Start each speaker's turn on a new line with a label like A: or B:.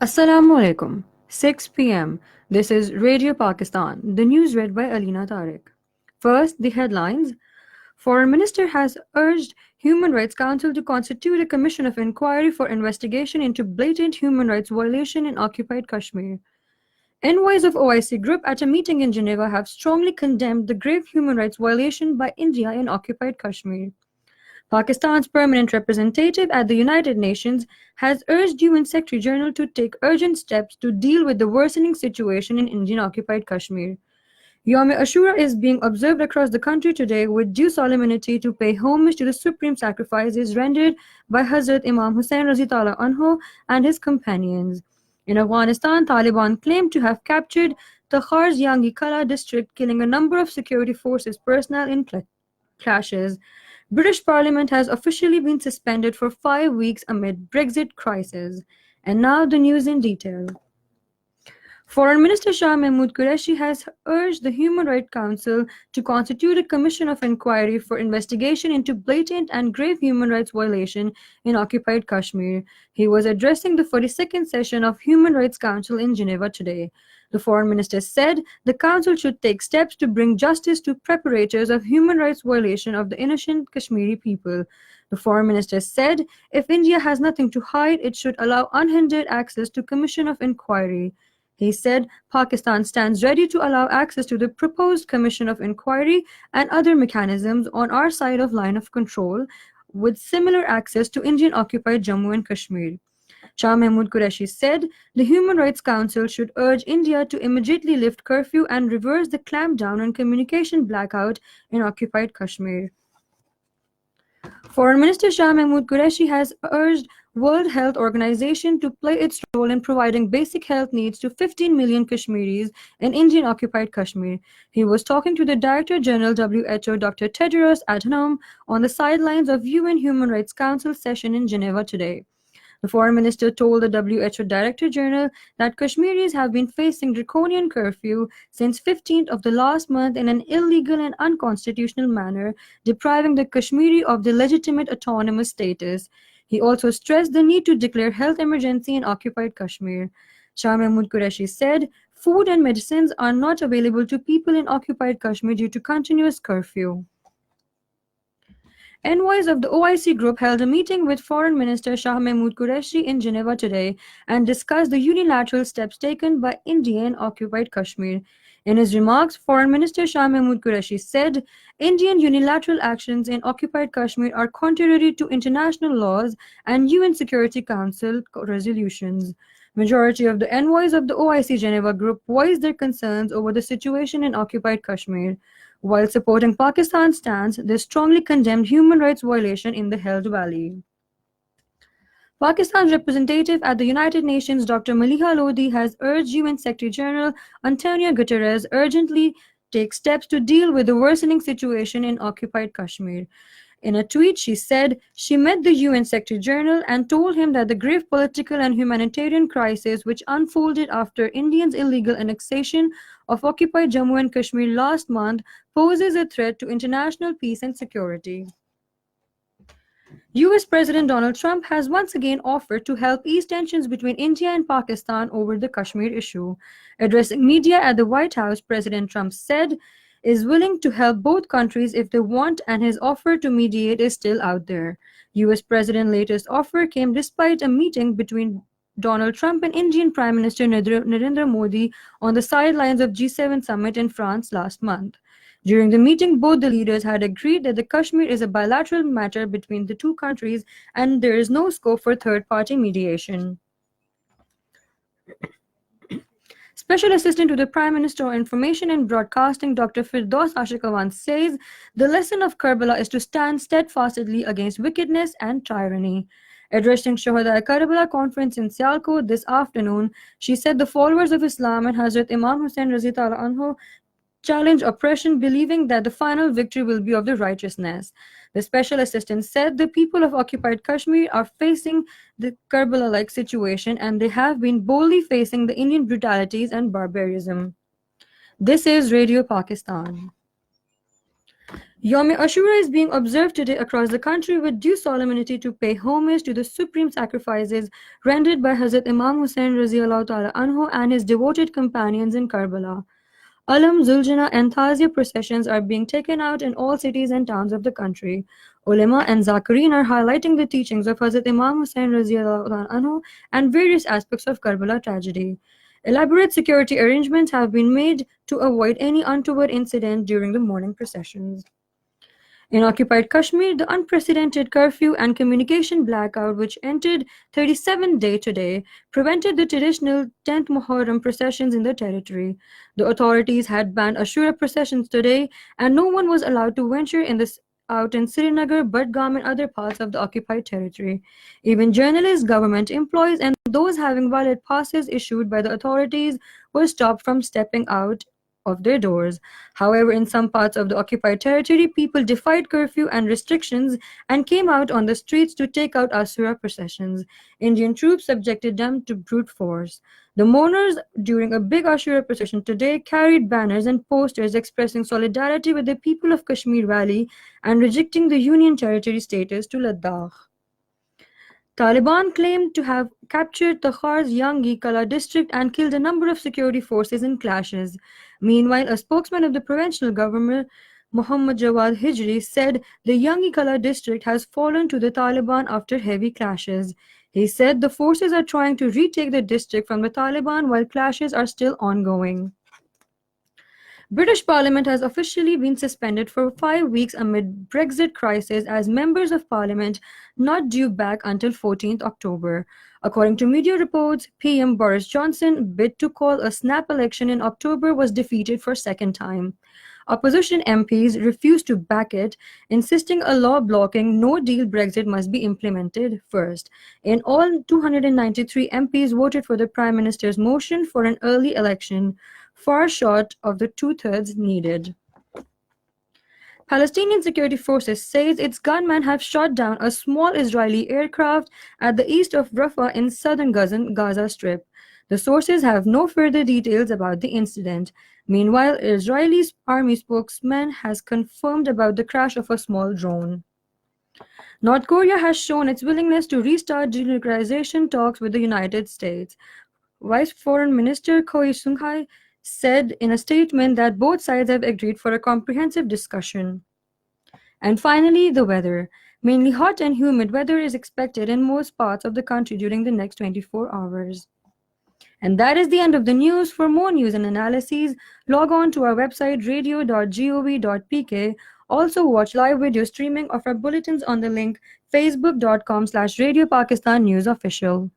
A: Assalamu alaikum. 6 p.m. This is Radio Pakistan. The news read by Alina Tariq. First, the headlines. Foreign Minister has urged Human Rights Council to constitute a commission of inquiry for investigation into blatant human rights violation in occupied Kashmir. Envoys of OIC Group at a meeting in Geneva have strongly condemned the grave human rights violation by India in occupied Kashmir. Pakistan's permanent representative at the United Nations has urged UN Secretary-General to take urgent steps to deal with the worsening situation in Indian-occupied Kashmir. Yom Ashura is being observed across the country today with due solemnity to pay homage to the supreme sacrifices rendered by Hazrat Imam Hussain Razi Ta'ala Anhu and his companions. In Afghanistan, Taliban claimed to have captured Takhar's Yangi Kala district, killing a number of security forces personnel in clashes. British Parliament has officially been suspended for 5 weeks amid Brexit crisis. And now the news in detail. Foreign Minister Shah Mahmood Qureshi has urged the Human Rights Council to constitute a commission of inquiry for investigation into blatant and grave human rights violation in occupied Kashmir. He was addressing the 42nd session of Human Rights Council in Geneva today. The foreign minister said the council should take steps to bring justice to perpetrators of human rights violation of the innocent Kashmiri people. The foreign minister said if India has nothing to hide, it should allow unhindered access to commission of inquiry. He said Pakistan stands ready to allow access to the proposed Commission of Inquiry and other mechanisms on our side of line of control, with similar access to Indian-occupied Jammu and Kashmir. Shah Mahmood Qureshi said the Human Rights Council should urge India to immediately lift curfew and reverse the clampdown on communication blackout in occupied Kashmir. Foreign Minister Shah Mahmood Qureshi has urged World Health Organization to play its role in providing basic health needs to 15 million Kashmiris in Indian-occupied Kashmir. He was talking to the Director General WHO Dr. Tedros Adhanom on the sidelines of UN Human Rights Council session in Geneva today. The foreign minister told the WHO Director General that Kashmiris have been facing draconian curfew since 15th of the last month in an illegal and unconstitutional manner, depriving the Kashmiri of the legitimate autonomous status. He also stressed the need to declare health emergency in occupied Kashmir. Shah Mahmood Qureshi said, food and medicines are not available to people in occupied Kashmir due to continuous curfew. Envoys of the OIC Group held a meeting with Foreign Minister Shah Mahmood Qureshi in Geneva today and discussed the unilateral steps taken by India in occupied Kashmir. In his remarks, Foreign Minister Shah Mahmood Qureshi said Indian unilateral actions in occupied Kashmir are contrary to international laws and UN Security Council resolutions. Majority of the envoys of the OIC Geneva Group voiced their concerns over the situation in occupied Kashmir. While supporting Pakistan's stance, they strongly condemned human rights violation in the Held Valley. Pakistan's representative at the United Nations, Dr. Maliha Lodi, has urged UN Secretary-General Antonio Guterres urgently take steps to deal with the worsening situation in occupied Kashmir. In a tweet, she said she met the UN Secretary-General and told him that the grave political and humanitarian crisis which unfolded after India's illegal annexation of occupied Jammu and Kashmir last month poses a threat to international peace and security. US President Donald Trump has once again offered to help ease tensions between India and Pakistan over the Kashmir issue. Addressing media at the White House, President Trump said is willing to help both countries if they want, and his offer to mediate is still out there. US President's latest offer came despite a meeting between Donald Trump and Indian Prime Minister Narendra Modi on the sidelines of G7 summit in France last month. During the meeting, both the leaders had agreed that the Kashmir is a bilateral matter between the two countries and there is no scope for third-party mediation. Special Assistant to the Prime Minister on Information and Broadcasting, Dr. Firdaus Ashikawan, says the lesson of Karbala is to stand steadfastly against wickedness and tyranny. Addressing Shuhada Karbala conference in Sialkot this afternoon, she said the followers of Islam and Hazrat Imam Hussain Razi Ta'ala Anhu challenge oppression, believing that the final victory will be of the righteousness. The special assistant said the people of occupied Kashmir are facing the Karbala-like situation and they have been boldly facing the Indian brutalities and barbarism. This is Radio Pakistan. Yom Ashura is being observed today across the country with due solemnity to pay homage to the supreme sacrifices rendered by Hazrat Imam Hussain Raziallahu Ta'ala Anhu and his devoted companions in Karbala. Alam, Zuljana, and Tazia processions are being taken out in all cities and towns of the country. Ulema and Zakarin are highlighting the teachings of Hazrat Imam Hussain Raziallahu Ta'ala Anhu and various aspects of Karbala tragedy. Elaborate security arrangements have been made to avoid any untoward incident during the morning processions. In occupied Kashmir, the unprecedented curfew and communication blackout, which entered 37th day today, prevented the traditional 10th Muharram processions in the territory. The authorities had banned Ashura processions today, and no one was allowed to venture out in Srinagar, Budgam, and other parts of the occupied territory. Even journalists, government employees, and those having valid passes issued by the authorities were stopped from stepping out of their doors. However, in some parts of the occupied territory, people defied curfew and restrictions and came out on the streets to take out Asura processions. Indian troops subjected them to brute force. The mourners during a big Ashura procession today carried banners and posters expressing solidarity with the people of Kashmir Valley and rejecting the Union Territory status to Ladakh. Taliban claimed to have captured Takhar's Yangi Kala district and killed a number of security forces in clashes. Meanwhile, a spokesman of the provincial government, Muhammad Jawad Hijri, said the Yangi Kala district has fallen to the Taliban after heavy clashes. He said the forces are trying to retake the district from the Taliban while clashes are still ongoing. British Parliament has officially been suspended for 5 weeks amid Brexit crisis as members of Parliament not due back until 14th October. According to media reports, PM Boris Johnson bid to call a snap election in October was defeated for second time. Opposition MPs refused to back it, insisting a law blocking no-deal Brexit must be implemented first. In all, 293 MPs voted for the Prime Minister's motion for an early election, far short of the two-thirds needed. Palestinian security forces says its gunmen have shot down a small Israeli aircraft at the east of Rafah in southern Gaza Strip. The sources have no further details about the incident. Meanwhile, Israeli army spokesman has confirmed about the crash of a small drone. North Korea has shown its willingness to restart denuclearization talks with the United States. Vice Foreign Minister Choi Sung-hai said in a statement that both sides have agreed for a comprehensive discussion. And finally, the weather. Mainly hot and humid weather is expected in most parts of the country during the next 24 hours. And that is the end of the news. For more news and analyses, log on to our website radio.gov.pk. Also watch live video streaming of our bulletins on the link facebook.com/Radio Pakistan News Official.